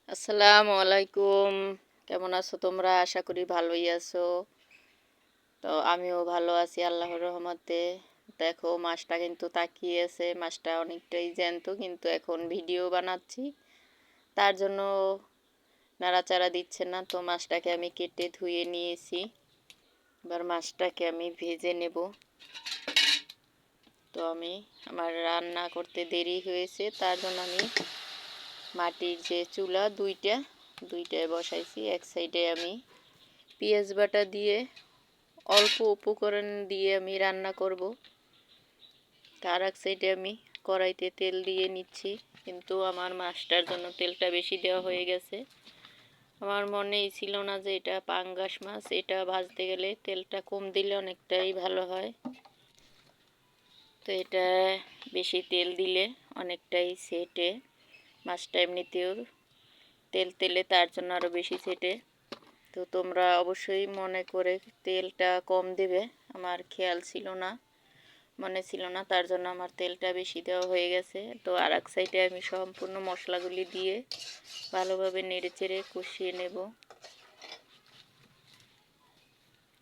আসসালামু আলাইকুম। কেমন আছো তোমরা? আশা করি ভালোই আছো। তো আমিও ভালো আছি আল্লাহর রহমতে। দেখো মাছটা কিন্তু তাকিয়ে আছে। মাছটা অনেকটাই জ্যান্ত, কিন্তু এখন ভিডিও বানাচ্ছি। তার জন্য নাড়াচাড়া দিচ্ছে না। তো মাছটাকে আমি কেটে ধুয়ে নিয়েছি। এবার মাছটাকে আমি ভেজে নেব। তো আমার রান্না করতে দেরি হয়েছে, তার জন্য আমি মাটির যে চুলা দুইটায় বসাইছি। এক সাইডে আমি পেঁয়াজ বাটা দিয়ে অল্প উপকরণ দিয়ে আমি রান্না করব। তার এক সাইডে আমি কড়াইতে তেল দিয়ে নিচ্ছি, কিন্তু আমার মাছটার জন্য তেলটা বেশি দেওয়া হয়ে গেছে। আমার মনেই ছিল না যে এটা পাঙ্গাস মাছ। এটা ভাজতে গেলে তেলটা কম দিলে অনেকটাই ভালো হয়। তো এটা বেশি তেল দিলে অনেকটাই সেটে। মাছটা এমনিতেও তেলে, তার জন্য আরও বেশি সেটে। তো তোমরা অবশ্যই মনে করে তেলটা কম দেবে। আমার খেয়াল ছিল না, মনে ছিল না, তার জন্য আমার তেলটা বেশি দেওয়া হয়ে গেছে। তো আর এক সাইডে আমি সম্পূর্ণ মশলাগুলি দিয়ে ভালোভাবে নেড়েচেড়ে কষিয়ে নেব।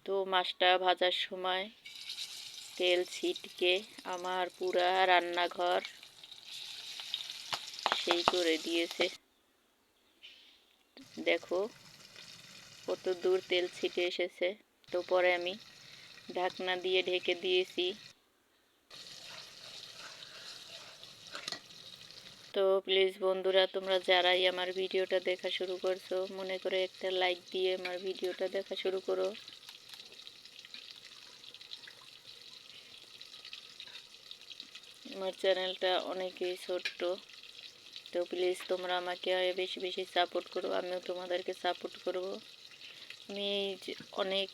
তো মাছটা ভাজার সময় তেল ছিটকে আমার পুরা রান্নাঘর সেই করে দিয়েছে। দেখো কত দূর তেল ছিটে এসেছে। তো পরে আমি ঢাকনা দিয়ে ঢেকে দিয়েছি। তো প্লিজ বন্ধুরা, তোমরা যারাই আমার ভিডিওটা দেখা শুরু করছো, মনে করে একটা লাইক দিয়ে আমার ভিডিওটা দেখা শুরু করো। আমার চ্যানেলটা অনেকই ছোট্ট। তো প্লিজ তোমরা আমাকে বেশি বেশি সাপোর্ট করো, আমিও তোমাদেরকে সাপোর্ট করব। আমি অনেক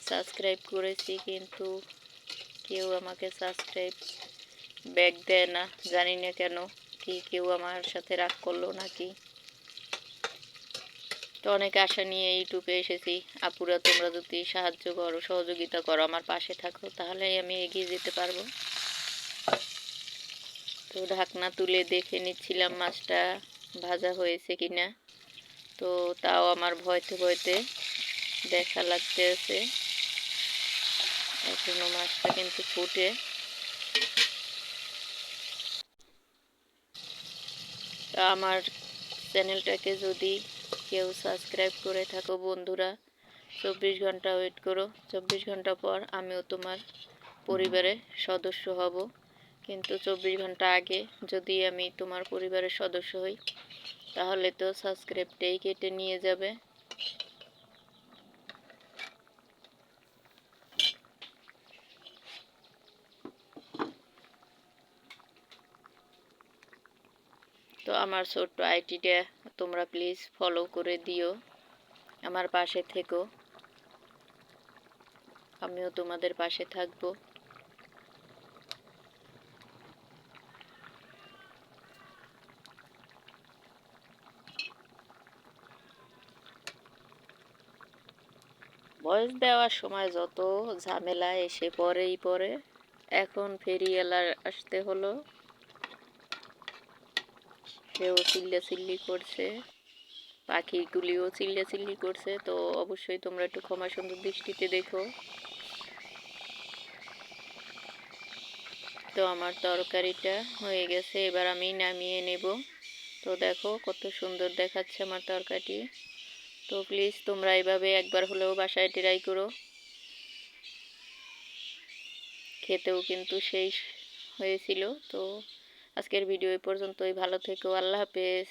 সাবস্ক্রাইব করেছি, কিন্তু কেউ আমাকে সাবস্ক্রাইব ব্যাক দেয় না। জানি না কেন, কি কেউ আমার সাথে রাগ করলো নাকি। তো অনেক আশা নিয়ে ইউটিউবে এসেছি। আপুরা তোমরা যদি সাহায্য করো, সহযোগিতা করো, আমার পাশে থাকো, তাহলেই আমি এগিয়ে যেতে পারবো। তো ঢাকনা তুলে দেখে নিচ্ছিলাম মাছটা ভাজা হয়েছে কিনা। তো তাও আমার ভয়তে ভয়তে দেখা লাগতেছে। এখনো মাছটা কিন্তু ফুটে। তা আমার চ্যানেলটাকে যদি কেউ সাবস্ক্রাইব করে থাকো বন্ধুরা, 24 ঘন্টা ওয়েট করো। 24 ঘন্টা পর আমিও তোমার পরিবারের সদস্য হব। কিন্তু 24 ঘন্টা আগে যদি আমি তোমার পরিবারের সদস্য হই, তাহলে তো সাবস্ক্রাইবটাই কেটে নিয়ে যাবে। তো আমার ছোট্ট আইডিটা তোমরা প্লিজ ফলো করে দিও, আমার পাশে থেকো, আমিও তোমাদের পাশে থাকবো। ভয়েস দেওয়ার সময় যত ঝামেলা এসে পড়ে। এখন ফেরিওয়ালার আসতে হলো, সেও চিল্লাচিল্লি করছে, পাখিগুলিও চিল্লাচিল্লি করছে। তো অবশ্যই তোমরা একটু ক্ষমা সুন্দর দৃষ্টিতে দেখো। তো আমার তরকারিটা হয়ে গেছে, এবার আমি নামিয়ে নেব। তো দেখো কত সুন্দর দেখাচ্ছে আমার তরকারি। তো প্লিজ তোমরা এইভাবে একবার হলেও বাসায় ট্রাই করো। খেতেও কিন্তু সেই হয়েছিল। তো আজকের ভিডিও এই পর্যন্তই। ভালো থেকো। আল্লাহ হাফেজ।